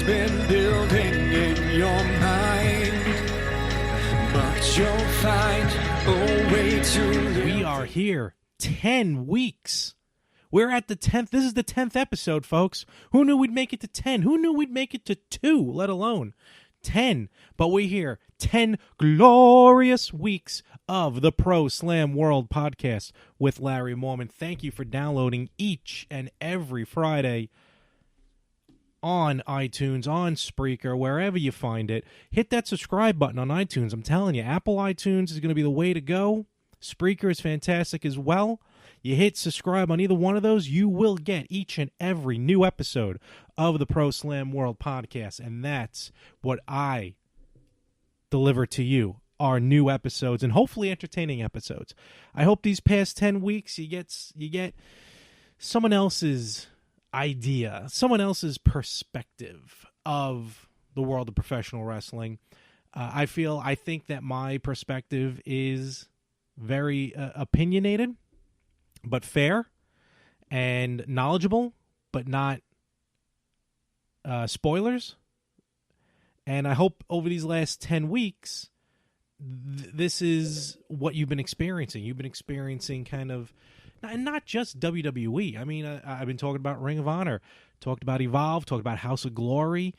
has been building in your mind, but you'll find a way to live. We are here 10 weeks. We're at the 10th. This is the 10th episode, folks. Who knew we'd make it to 10? Who knew we'd make it to 2, let alone 10? But we're here. 10 glorious weeks of the Pro Slam World podcast with Larry Mormon. Thank you for downloading each and every Friday on iTunes, on Spreaker, wherever you find it. Hit that subscribe button on iTunes. I'm telling you, Apple iTunes is going to be the way to go. Spreaker is fantastic as well. You hit subscribe on either one of those, you will get each and every new episode of the Pro Slam World podcast, and that's what I deliver to you, our new episodes, and hopefully entertaining episodes. I hope these past 10 weeks you get someone else's idea, someone else's perspective of the world of professional wrestling. I think that my perspective is very opinionated, but fair, and knowledgeable, but not spoilers. And I hope over these last 10 weeks, this is what you've been experiencing. You've been experiencing kind of, and not just WWE. I mean, I've been talking about Ring of Honor, talked about Evolve, talked about House of Glory.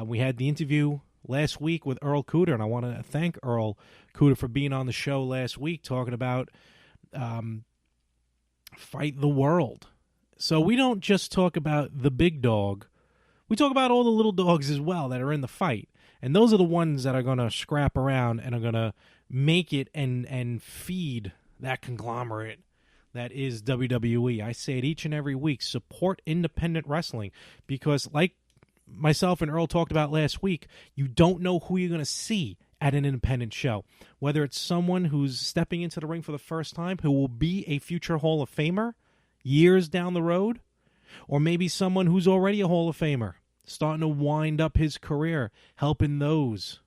We had the interview last week with Earl Cooter, and I want to thank Earl Cooter for being on the show last week, talking about Fight the World. So we don't just talk about the big dog. We talk about all the little dogs as well that are in the fight. And those are the ones that are going to scrap around and are going to make it and feed that conglomerate that is WWE. I say it each and every week. Support independent wrestling, because like myself and Earl talked about last week, you don't know who you're going to see at an independent show. Whether it's someone who's stepping into the ring for the first time who will be a future Hall of Famer years down the road, or maybe someone who's already a Hall of Famer starting to wind up his career, helping those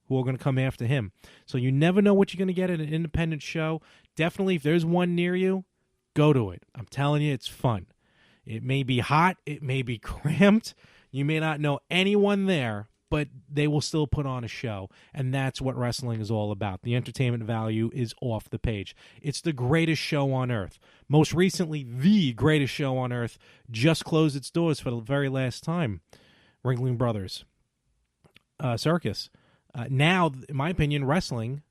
who are going to come after him. So you never know what you're going to get at an independent show. Definitely, if there's one near you, go to it. I'm telling you, it's fun. It may be hot. It may be cramped. You may not know anyone there, but they will still put on a show, and that's what wrestling is all about. The entertainment value is off the page. It's the greatest show on earth. Most recently, the greatest show on earth just closed its doors for the very last time. Ringling Brothers Circus. Now, in my opinion, wrestling,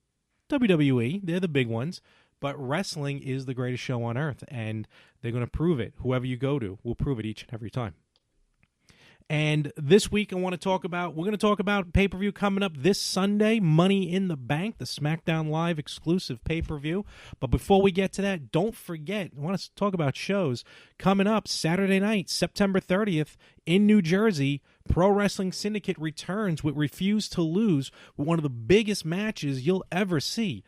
WWE, they're the big ones, but wrestling is the greatest show on earth, and they're going to prove it. Whoever you go to will prove it each and every time. And this week we're going to talk about pay-per-view coming up this Sunday, Money in the Bank, the Smackdown Live exclusive pay-per-view. But before we get to that, don't forget, I want to talk about shows coming up Saturday night, September 30th in New Jersey. Pro Wrestling Syndicate returns with Refuse to Lose, with one of the biggest matches you'll ever see.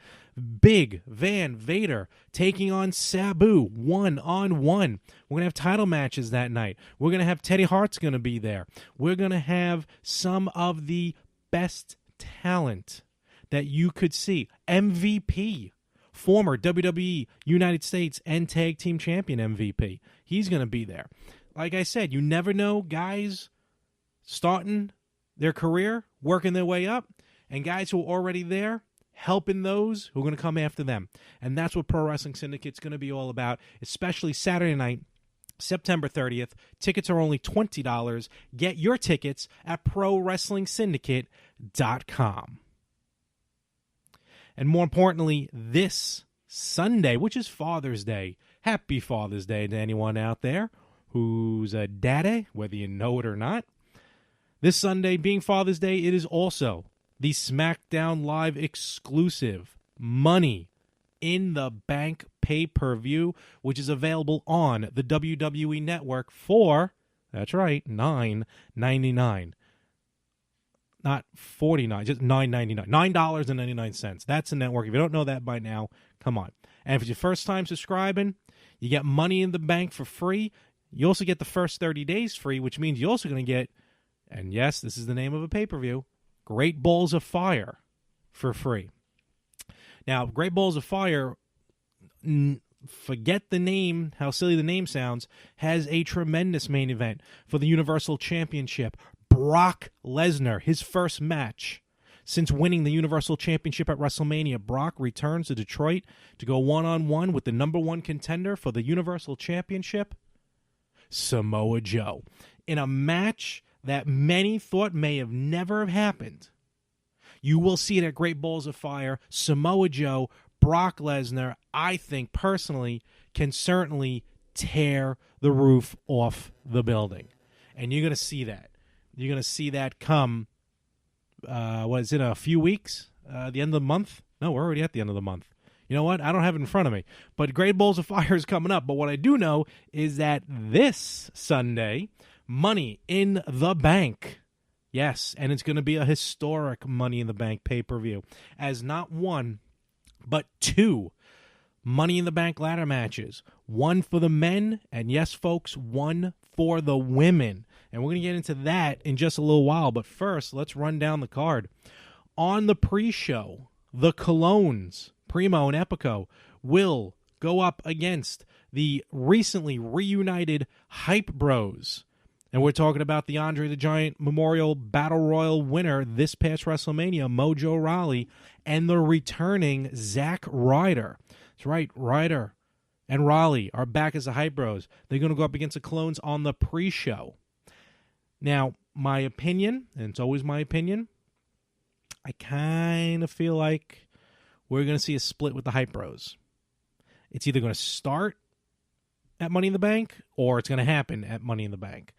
Big Van Vader taking on Sabu one-on-one. We're going to have title matches that night. We're going to have Teddy Hart's going to be there. We're going to have some of the best talent that you could see. MVP, former WWE United States and Tag Team Champion MVP. He's going to be there. Like I said, you never know, guys starting their career, working their way up, and guys who are already there, helping those who are going to come after them. And that's what Pro Wrestling Syndicate's going to be all about, especially Saturday night, September 30th. Tickets are only $20. Get your tickets at ProWrestlingSyndicate.com. And more importantly, this Sunday, which is Father's Day, happy Father's Day to anyone out there who's a daddy, whether you know it or not. This Sunday, being Father's Day, it is also the Smackdown Live exclusive Money in the Bank pay-per-view, which is available on the WWE Network for, that's right, $9.99. Not $49, just $9.99. $9.99. That's the network. If you don't know that by now, come on. And if it's your first time subscribing, you get Money in the Bank for free. You also get the first 30 days free, which means you're also going to get, and yes, this is the name of a pay-per-view, Great Balls of Fire for free. Now, Great Balls of Fire, forget the name, how silly the name sounds, has a tremendous main event for the Universal Championship. Brock Lesnar, his first match since winning the Universal Championship at WrestleMania. Brock returns to Detroit to go one-on-one with the number one contender for the Universal Championship, Samoa Joe, in a match that many thought may have never happened. You will see it at Great Balls of Fire. Samoa Joe, Brock Lesnar, I think personally, can certainly tear the roof off the building. And you're going to see that. You're going to see that come, a few weeks? The end of the month? No, we're already at the end of the month. You know what? I don't have it in front of me. But Great Balls of Fire is coming up. But what I do know is that this Sunday, Money in the Bank. Yes, and it's going to be a historic Money in the Bank pay-per-view, as not one, but two Money in the Bank ladder matches. One for the men, and yes, folks, one for the women. And we're going to get into that in just a little while. But first, let's run down the card. On the pre-show, the Colognes, Primo and Epico, will go up against the recently reunited Hype Bros. And we're talking about the Andre the Giant Memorial Battle Royal winner this past WrestleMania, Mojo Rawley, and the returning Zack Ryder. That's right, Ryder and Rawley are back as the Hype Bros. They're going to go up against the Colognes on the pre-show. Now, my opinion, and it's always my opinion, I kind of feel like we're going to see a split with the Hype Bros. It's either going to start at Money in the Bank or it's going to happen at Money in the Bank.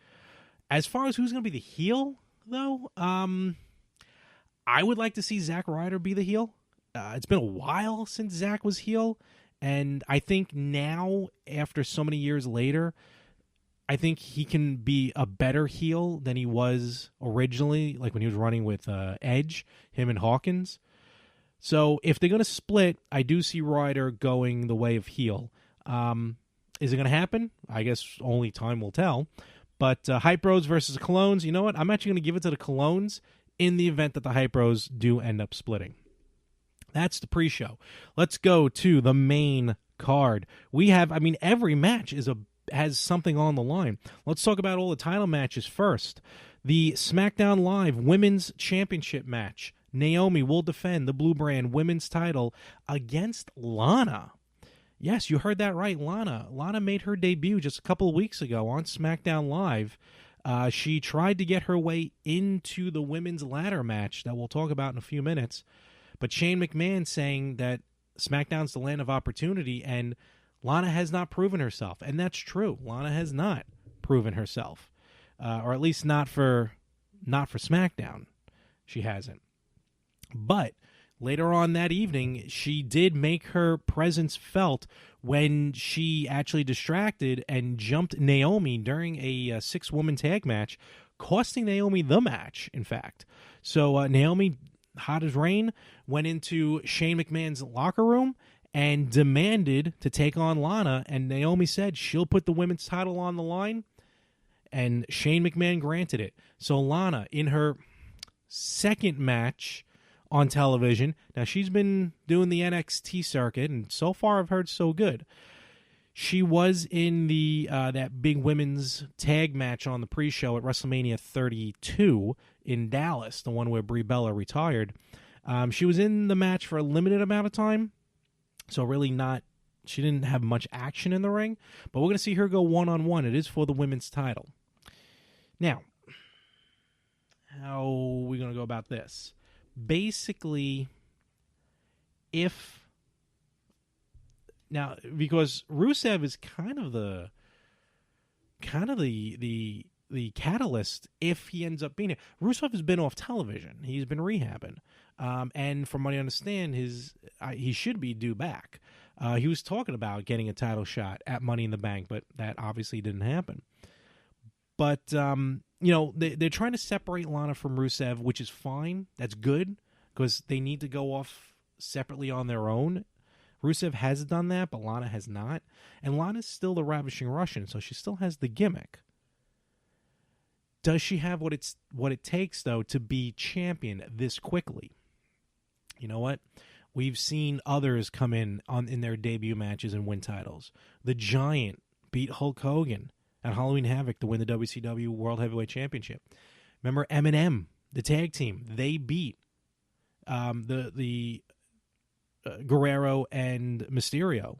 As far as who's going to be the heel, though, I would like to see Zack Ryder be the heel. It's been a while since Zack was heel, and I think now, after so many years later, I think he can be a better heel than he was originally, like when he was running with Edge, him and Hawkins. So if they're going to split, I do see Ryder going the way of heel. Is it going to happen? I guess only time will tell. But Hype Bros versus the Colognes, you know what? I'm actually going to give it to the Colognes in the event that the Hype Bros do end up splitting. That's the pre-show. Let's go to the main card. We have, every match has something on the line. Let's talk about all the title matches first. The SmackDown Live Women's Championship match. Naomi will defend the Blue Brand Women's title against Lana. Yes, you heard that right, Lana. Lana made her debut just a couple of weeks ago on SmackDown Live. She tried to get her way into the women's ladder match that we'll talk about in a few minutes. But Shane McMahon saying that SmackDown's the land of opportunity, and Lana has not proven herself. And that's true. Lana has not proven herself. Or at least not for SmackDown. She hasn't. But later on that evening, she did make her presence felt when she actually distracted and jumped Naomi during a six-woman tag match, costing Naomi the match, in fact. So Naomi, hot as rain, went into Shane McMahon's locker room and demanded to take on Lana, and Naomi said she'll put the women's title on the line, and Shane McMahon granted it. So Lana, in her second match on television. Now, she's been doing the NXT circuit, and so far I've heard so good. She was in the that big women's tag match on the pre-show at WrestleMania 32 in Dallas, the one where Brie Bella retired. She was in the match for a limited amount of time, so really she didn't have much action in the ring, but we're going to see her go one-on-one. It is for the women's title. Now, how are we going to go about this? Basically, because Rusev is kind of the catalyst if he ends up being here. Rusev has been off television. He's been rehabbing. And from what I understand, he should be due back. He was talking about getting a title shot at Money in the Bank, but that obviously didn't happen. But, they're trying to separate Lana from Rusev, which is fine. That's good, because they need to go off separately on their own. Rusev has done that, but Lana has not. And Lana's still the Ravishing Russian, so she still has the gimmick. Does she have what it takes, though, to be champion this quickly? You know what? We've seen others come in their debut matches and win titles. The Giant beat Hulk Hogan at Halloween Havoc to win the WCW World Heavyweight Championship. Remember M&M, the tag team? They beat the Guerrero and Mysterio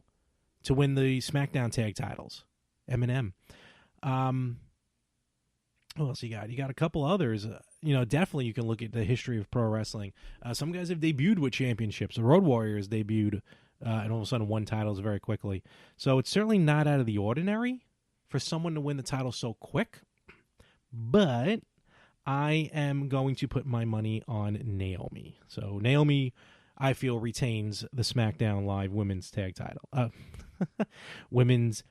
to win the SmackDown tag titles. M&M. What else you got? You got a couple others. Definitely you can look at the history of pro wrestling. Some guys have debuted with championships. The Road Warriors debuted and all of a sudden won titles very quickly. So it's certainly not out of the ordinary for someone to win the title so quick. But I am going to put my money on Naomi. So Naomi, I feel, retains the SmackDown Live women's tag title. Women's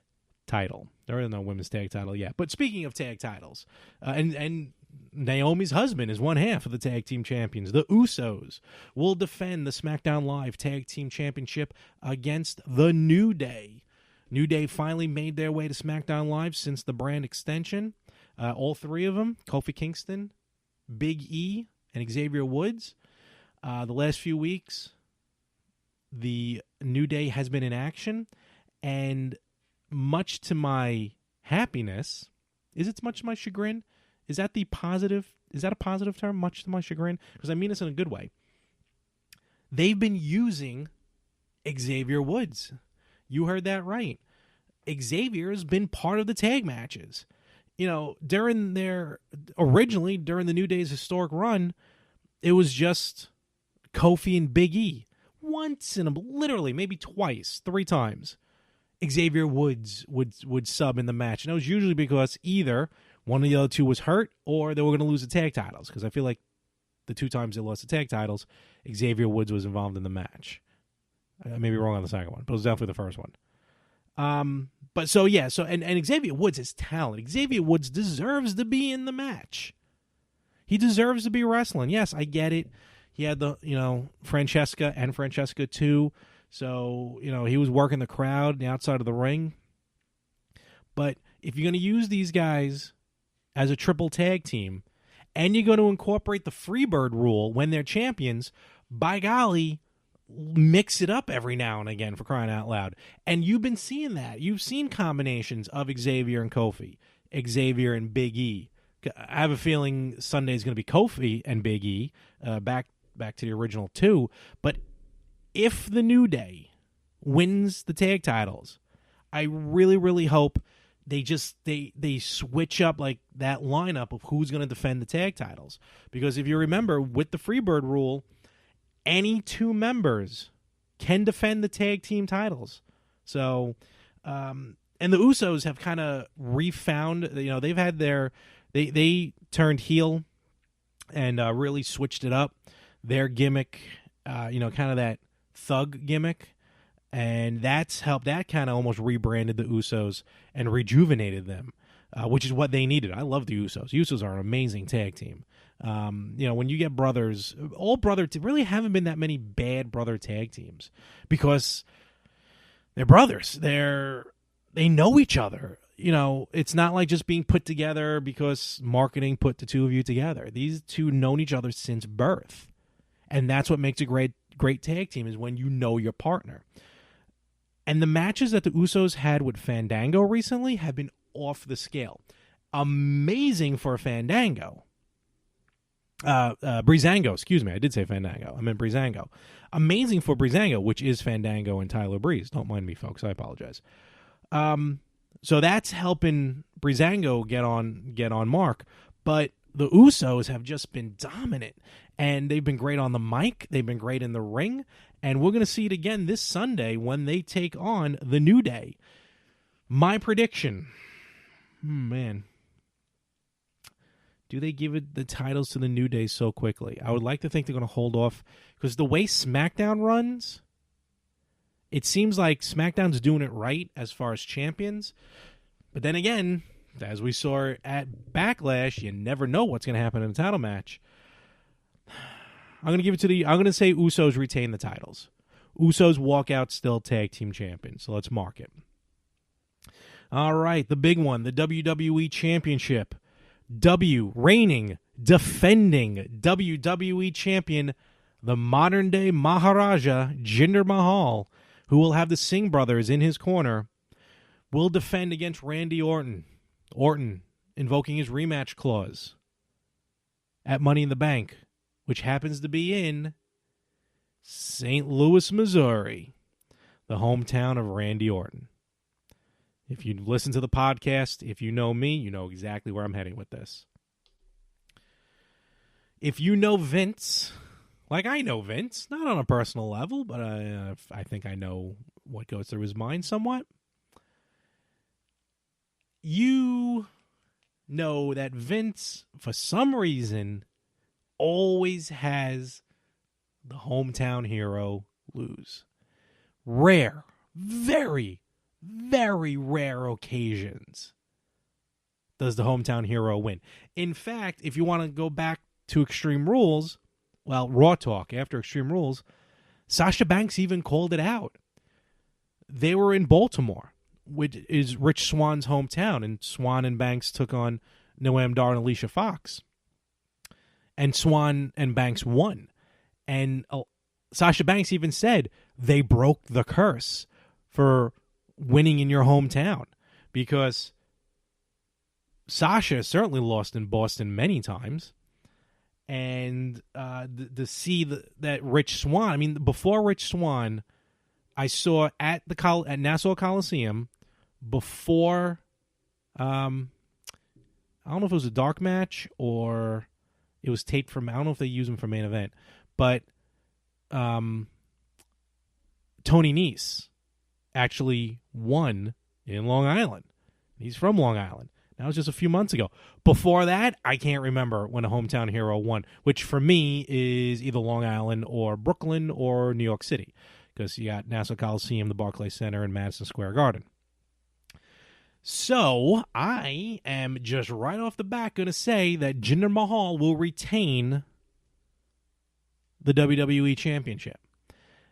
title. There is no women's tag title yet. But speaking of tag titles, and Naomi's husband is one half of the tag team champions. The Usos will defend the SmackDown Live tag team championship against the New Day. New Day finally made their way to SmackDown Live since the brand extension. All three of them, Kofi Kingston, Big E, and Xavier Woods. The last few weeks, the New Day has been in action, and much to my happiness, is it much to my chagrin? Is that the positive? Is that a positive term? Much to my chagrin? Because I mean this in a good way. They've been using Xavier Woods. You heard that right. Xavier has been part of the tag matches. During the New Day's historic run, it was just Kofi and Big E. Once in literally maybe twice, 3 times, Xavier Woods would sub in the match. And it was usually because either one of the other two was hurt or they were going to lose the tag titles. Because I feel like the 2 times they lost the tag titles, Xavier Woods was involved in the match. I may be wrong on the second one, but it was definitely the first one. And Xavier Woods is talent. Xavier Woods deserves to be in the match. He deserves to be wrestling. Yes, I get it. He had Francesca and Francesca too. So, he was working the crowd, the outside of the ring. But if you're going to use these guys as a triple tag team, and you're going to incorporate the Freebird rule when they're champions, by golly, mix it up every now and again, for crying out loud. And you've been seeing that. You've seen combinations of Xavier and Kofi, Xavier and Big E. I have a feeling Sunday's going to be Kofi and Big E, back to the original 2. But if the New Day wins the tag titles, I really, really hope they switch up like that lineup of who's going to defend the tag titles. Because if you remember, with the Freebird rule, any 2 members can defend the tag team titles. So, and the Usos have kind of refound, they've had they turned heel and really switched it up. Their gimmick, kind of that thug gimmick, and that's helped. That kind of almost rebranded the Usos and rejuvenated them, which is what they needed. I love the Usos. Usos are an amazing tag team. When you get brothers, really haven't been that many bad brother tag teams because they're brothers. They know each other. It's not like just being put together because marketing put the 2 of you together. These 2 known each other since birth. And that's what makes a great tag team, is when you know your partner. And the matches that the Usos had with Fandango recently have been off the scale. Amazing for Fandango. Breezango, excuse me. I did say Fandango. I meant Breezango. Amazing for Breezango, which is Fandango and Tyler Breeze. Don't mind me, folks. I apologize. So that's helping Breezango get on mark. But the Usos have just been dominant. And they've been great on the mic. They've been great in the ring. And we're going to see it again this Sunday when they take on the New Day. My prediction. Man. Do they give it the titles to the New Day so quickly? I would like to think they're going to hold off. Because the way SmackDown runs, it seems like SmackDown's doing it right as far as champions. But then again, as we saw at Backlash, you never know what's going to happen in a title match. I'm going to say Usos retain the titles. Usos walk out still tag team champions. So let's mark it. All right, the big one, the WWE Championship. Reigning, defending WWE Champion, the modern-day Maharaja, Jinder Mahal, who will have the Singh brothers in his corner, will defend against Randy Orton. Orton invoking his rematch clause. at Money in the Bank, which happens to be in St. Louis, Missouri, the hometown of Randy Orton. If you listen to the podcast, if you know me, you know exactly where I'm heading with this. If you know Vince, like I know Vince, not on a personal level, but I think I know what goes through his mind somewhat. You know that Vince, for some reason, always has the hometown hero lose. Rare, very, very rare occasions does the hometown hero win. In fact, if you want to go back to Extreme Rules, well, Raw Talk after Extreme Rules, Sasha Banks even called it out. They were in Baltimore, which is Rich Swann's hometown, and Swann and Banks took on Noam Dar and Alicia Fox. And Swann and Banks won. And Sasha Banks even said they broke the curse for winning in your hometown, because Sasha certainly lost in Boston many times. And to see that Rich Swann, I mean, before Rich Swann, I saw at Nassau Coliseum before, I don't know if it was a dark match or it was taped from, I don't know if they use him for main event, but Tony Nese actually won in Long Island. He's from Long Island. That was just a few months ago. Before that, I can't remember when a hometown hero won, which for me is either Long Island or Brooklyn or New York City, because you got Nassau Coliseum, the Barclays Center, and Madison Square Garden. So I am just right off the bat going to say that Jinder Mahal will retain the WWE Championship.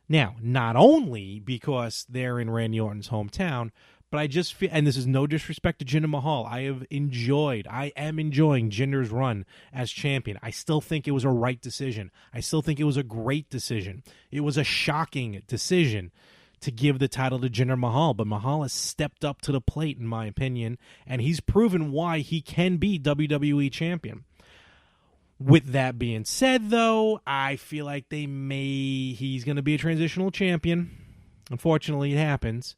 Now, not only because they're in Randy Orton's hometown, but I just feel, and this is no disrespect to Jinder Mahal, I am enjoying Jinder's run as champion. I still think it was a right decision. I still think it was a great decision. It was a shocking decision to give the title to Jinder Mahal, but Mahal has stepped up to the plate, in my opinion, and he's proven why he can be WWE champion. With that being said, though, I feel like he's going to be a transitional champion. Unfortunately, it happens.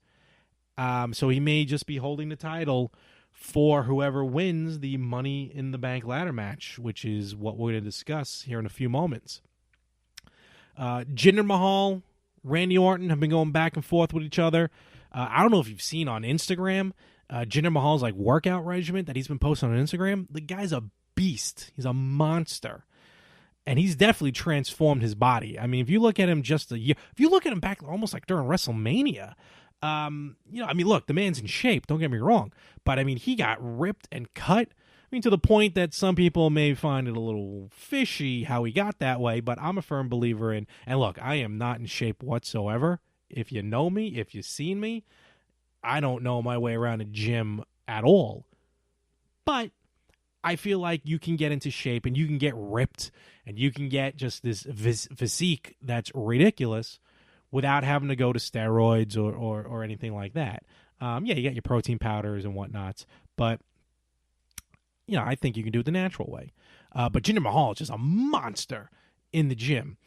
So he may just be holding the title for whoever wins the Money in the Bank ladder match, which is what we're going to discuss here in a few moments. Jinder Mahal, Randy Orton have been going back and forth with each other. I don't know if you've seen on Instagram, Jinder Mahal's like workout regimen that he's been posting on Instagram. The guy's a beast. He's a monster. And he's definitely transformed his body. I mean, if you look at him just a year, if you look at him back almost like during WrestleMania, look, the man's in shape, don't get me wrong. But, I mean, he got ripped and cut. I mean, to the point that some people may find it a little fishy how he got that way. But I'm a firm believer in, and look, I am not in shape whatsoever. If you know me, if you've seen me, I don't know my way around a gym at all. But I feel like you can get into shape and you can get ripped and you can get just this physique that's ridiculous without having to go to steroids or anything like that. You get your protein powders and whatnots, but I think you can do it the natural way. But Jinder Mahal is just a monster in the gym.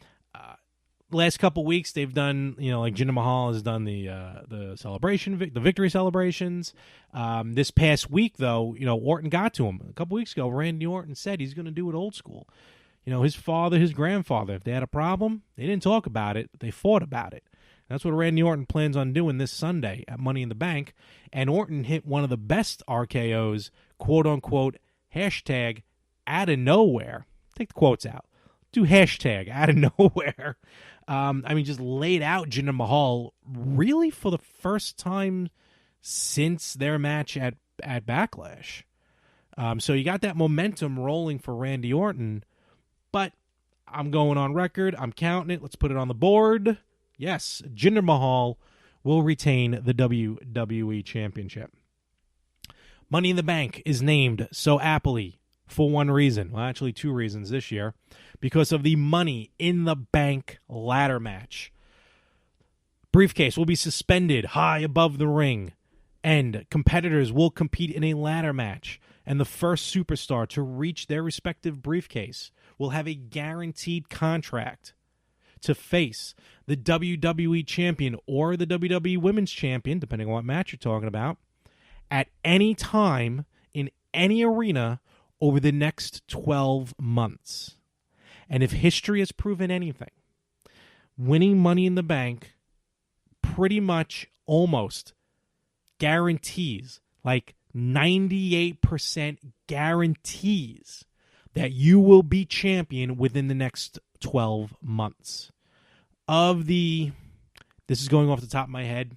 Last couple weeks, they've done, like Jinder Mahal has done the celebration, the victory celebrations. This past week, though, Orton got to him. A couple weeks ago, Randy Orton said he's going to do it old school. His father, his grandfather, if they had a problem, they didn't talk about it. They fought about it. That's what Randy Orton plans on doing this Sunday at Money in the Bank. And Orton hit one of the best RKOs, quote-unquote, hashtag, out of nowhere. Take the quotes out. Do hashtag, out of nowhere. Just laid out Jinder Mahal really for the first time since their match at Backlash. So you got that momentum rolling for Randy Orton. But I'm going on record. I'm counting it. Let's put it on the board. Yes, Jinder Mahal will retain the WWE Championship. Money in the Bank is named so aptly for one reason. Well, actually two reasons this year. Because of the Money in the Bank ladder match. Briefcase will be suspended high above the ring. And competitors will compete in a ladder match, and the first superstar to reach their respective briefcase will have a guaranteed contract to face the WWE Champion or the WWE Women's Champion, depending on what match you're talking about, at any time in any arena over the next 12 months. And if history has proven anything, winning Money in the Bank pretty much almost guarantees, like 98% guarantees, that you will be champion within the next 12 months. This is going off the top of my head.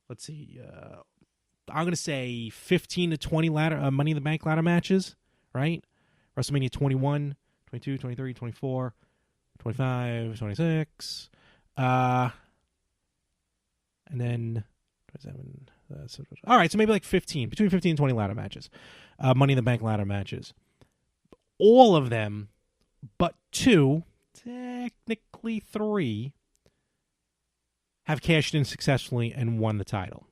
Let's see. I'm going to say 15 to 20 Money in the Bank ladder matches, right? WrestleMania 21, 22, 23, 24, 25, 26. And then 27. All right, so maybe like 15, between 15 and 20 ladder matches. Money in the Bank ladder matches. All of them, but 2, technically 3, have cashed in successfully and won the title.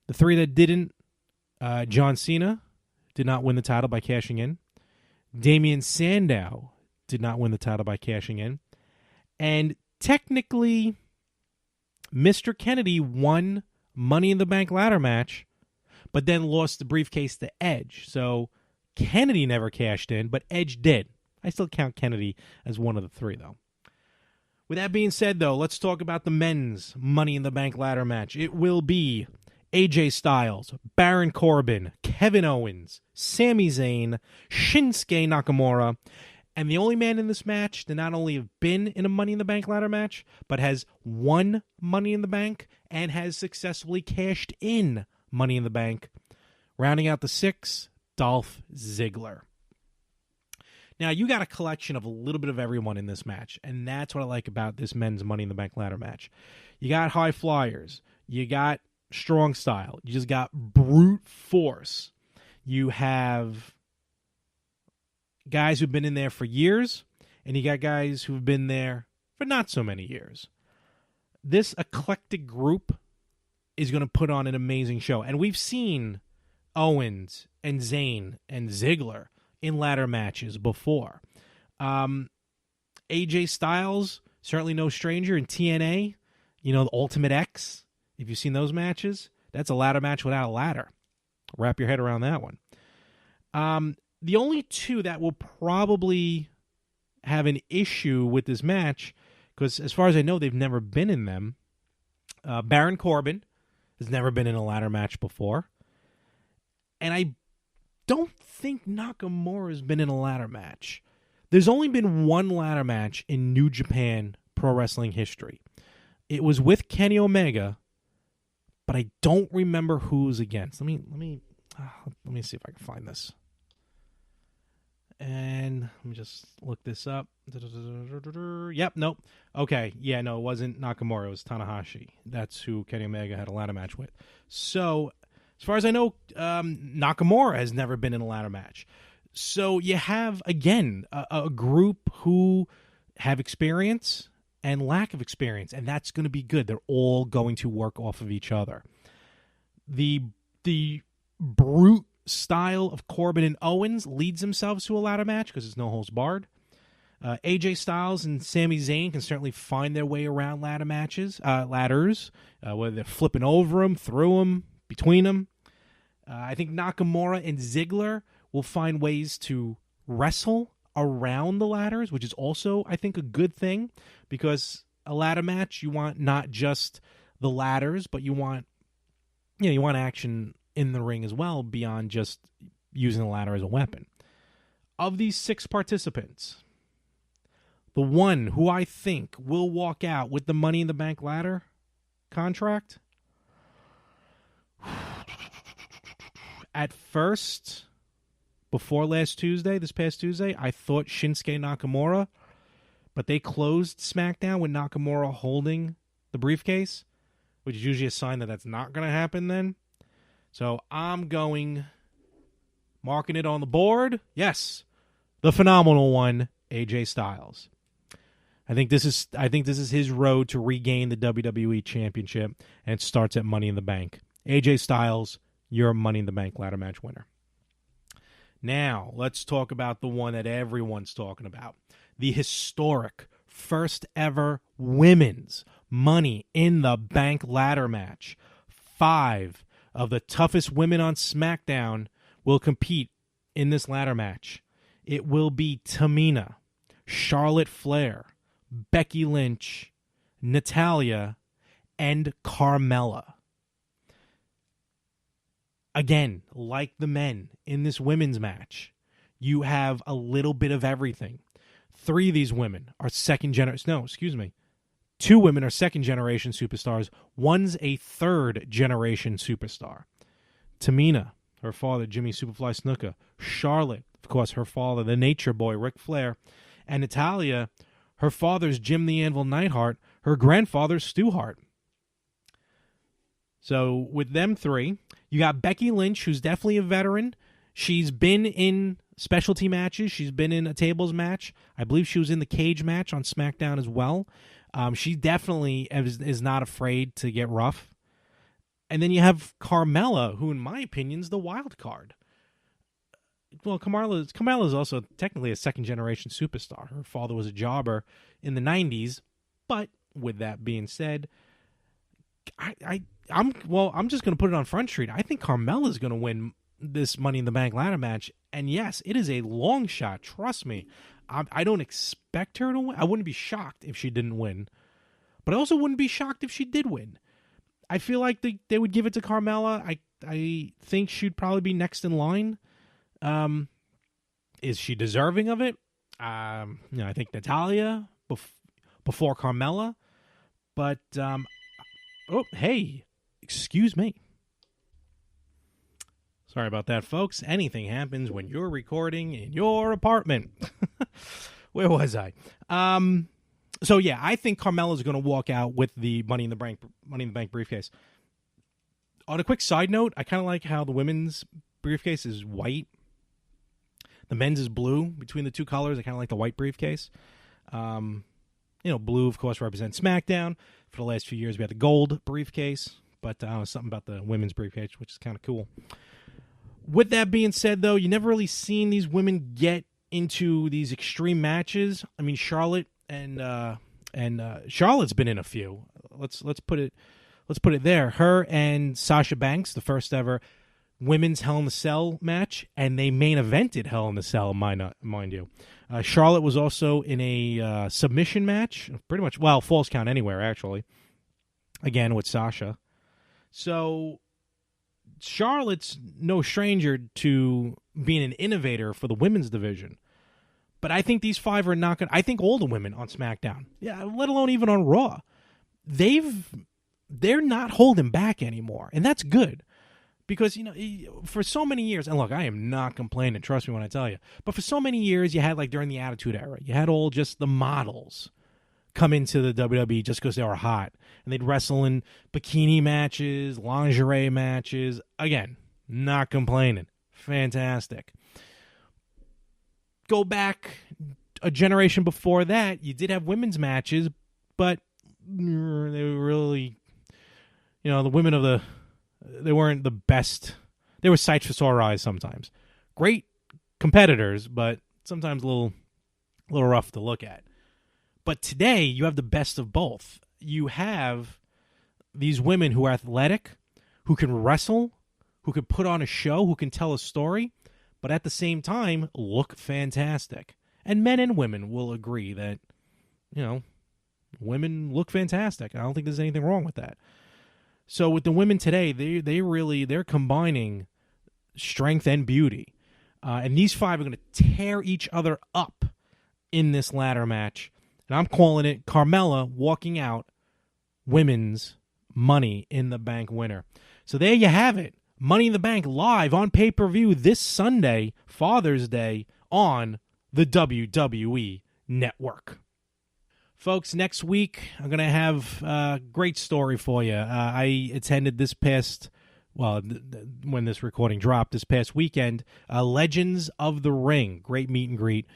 The 3 that didn't, John Cena did not win the title by cashing in. Damian Sandow did not win the title by cashing in. And technically, Mr. Kennedy won Money in the Bank ladder match, but then lost the briefcase to Edge. So Kennedy never cashed in, but Edge did. I still count Kennedy as one of the 3, though. With that being said, though, let's talk about the men's Money in the Bank ladder match. It will be AJ Styles, Baron Corbin, Kevin Owens, Sami Zayn, Shinsuke Nakamura, and the only man in this match to not only have been in a Money in the Bank ladder match, but has won Money in the Bank and has successfully cashed in Money in the Bank. Rounding out the 6, Dolph Ziggler. Now, you got a collection of a little bit of everyone in this match, and that's what I like about this men's Money in the Bank ladder match. You got high flyers. You got strong style. You just got brute force. You have guys who've been in there for years, and you got guys who've been there for not so many years. This eclectic group is going to put on an amazing show. And we've seen Owens and Zayn and Ziggler in ladder matches before. AJ Styles, certainly no stranger in TNA. You know, the Ultimate X. If you've seen those matches, that's a ladder match without a ladder. Wrap your head around that one. The only 2 that will probably have an issue with this match, because as far as I know, they've never been in them. Baron Corbin has never been in a ladder match before. And I don't think Nakamura has been in a ladder match. There's only been one ladder match in New Japan Pro Wrestling history. It was with Kenny Omega, but I don't remember who's against. Let me see if I can find this. And let me just look this up. Yep, nope. Okay, yeah, no, it wasn't Nakamura. It was Tanahashi. That's who Kenny Omega had a ladder match with. So, as far as I know, Nakamura has never been in a ladder match. So you have, again, a group who have experience and lack of experience, and that's going to be good. They're all going to work off of each other. The brute style of Corbin and Owens leads themselves to a ladder match because it's no holds barred. AJ Styles and Sami Zayn can certainly find their way around ladders, whether they're flipping over them, through them, between them. I think Nakamura and Ziggler will find ways to wrestle around the ladders, which is also, I think, a good thing, because a ladder match, you want not just the ladders, but you want action in the ring as well, beyond just using the ladder as a weapon. Of these 6 participants, the one who I think will walk out with the Money in the Bank ladder contract, at first, before this past Tuesday, I thought Shinsuke Nakamura, but they closed Smackdown with Nakamura holding the briefcase, which is usually a sign that that's not going to happen then. So I'm marking it on the board. Yes, the phenomenal one, AJ Styles. I think this is his road to regain the WWE Championship, and it starts at Money in the Bank. AJ Styles, you're a Money in the Bank ladder match winner. Now, let's talk about the one that everyone's talking about. The historic first ever women's Money in the Bank ladder match. 5 of the toughest women on SmackDown will compete in this ladder match. It will be Tamina, Charlotte Flair, Becky Lynch, Natalia, and Carmella. Again, like the men in this women's match, you have a little bit of everything. 3 of these women are two women are second-generation superstars. One's a third-generation superstar. Tamina, her father, Jimmy Superfly Snuka. Charlotte, of course, her father, the Nature Boy, Ric Flair. And Natalia, her father's Jim the Anvil Neidhart, her grandfather's Stu Hart. So with them 3, you got Becky Lynch, who's definitely a veteran. She's been in specialty matches. She's been in a tables match. I believe she was in the cage match on SmackDown as well. She definitely is not afraid to get rough. And then you have Carmella, who in my opinion is the wild card. Well, Carmella is also technically a second-generation superstar. Her father was a jobber in the 90s. But with that being said, I'm just going to put it on Front Street. I think Carmella is going to win this Money in the Bank ladder match. And yes, it is a long shot. Trust me. I don't expect her to win. I wouldn't be shocked if she didn't win. But I also wouldn't be shocked if she did win. I feel like they would give it to Carmella. I think she'd probably be next in line. Is she deserving of it? I think Natalia before Carmella. But, hey, excuse me. Sorry about that, folks. Anything happens when you're recording in your apartment. Where was I? So yeah, I think Carmella's going to walk out with the Money in the Bank briefcase. On a quick side note, I kind of like how the women's briefcase is white. The men's is blue. Between the 2 colors, I kind of like the white briefcase. Blue, of course, represents SmackDown. For the last few years, we had the gold briefcase. But something about the women's briefcase, which is kind of cool. With that being said, though, you never really seen these women get into these extreme matches. I mean, Charlotte and Charlotte's been in a few. Let's put it there. Her and Sasha Banks, the first ever women's Hell in a Cell match, and they main evented Hell in a Cell, mind you. Charlotte was also in a submission match, pretty much, Falls Count Anywhere, actually. Again, with Sasha. So Charlotte's no stranger to being an innovator for the women's division. But I think these 5 are not going to... I think all the women on SmackDown, let alone even on Raw, they're not holding back anymore. And that's good. Because, for so many years... And look, I am not complaining, trust me when I tell you. But for so many years, you had, during the Attitude Era, you had all just the models come into the WWE just because they were hot. And they'd wrestle in bikini matches, lingerie matches. Again, not complaining. Fantastic. Go back a generation before that, you did have women's matches, but they were really, the women they weren't the best. They were sights for sore eyes sometimes. Great competitors, but sometimes a little rough to look at. But today, you have the best of both. You have these women who are athletic, who can wrestle, who can put on a show, who can tell a story, but at the same time, look fantastic. And men and women will agree that, women look fantastic. I don't think there's anything wrong with that. So with the women today, they're combining strength and beauty. And these 5 are going to tear each other up in this ladder match. And I'm calling it Carmella walking out women's Money in the Bank winner. So there you have it. Money in the Bank live on pay-per-view this Sunday, Father's Day, on the WWE Network. Folks, next week I'm going to have a great story for you. I attended this past, when this recording dropped, this past weekend, Legends of the Ring. Great meet and greet.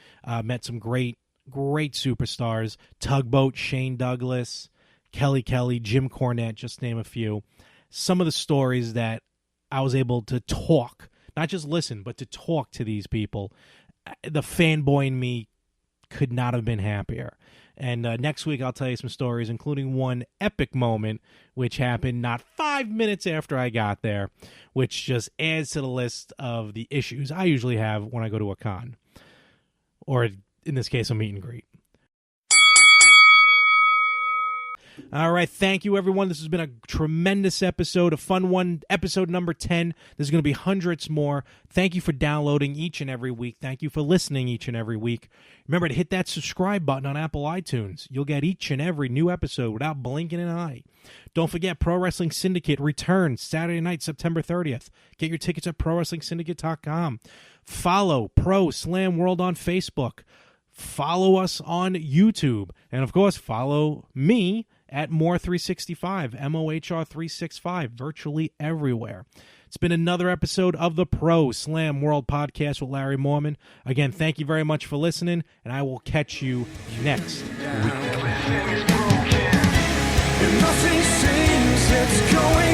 Met some great great superstars. Tugboat, Shane Douglas, Kelly Kelly, Jim Cornette, just name a few. Some of the stories that I was able to talk, not just listen, but to talk to these people. The fanboy in me could not have been happier. And next week I'll tell you some stories, including one epic moment which happened not 5 minutes after I got there, which just adds to the list of the issues I usually have when I go to a con. Or in this case, a meet and greet. All right, thank you, everyone. This has been a tremendous episode, a fun one, episode number 10. There's going to be hundreds more. Thank you for downloading each and every week. Thank you for listening each and every week. Remember to hit that subscribe button on Apple iTunes. You'll get each and every new episode without blinking an eye. Don't forget, Pro Wrestling Syndicate returns Saturday night, September 30th. Get your tickets at ProWrestlingSyndicate.com. Follow Pro Slam World on Facebook. Follow us on YouTube. And, of course, follow me at More365, MOHR365, virtually everywhere. It's been another episode of the Pro Slam World Podcast with Larry Mormon. Again, thank you very much for listening, and I will catch you next week. And nothing seems it's going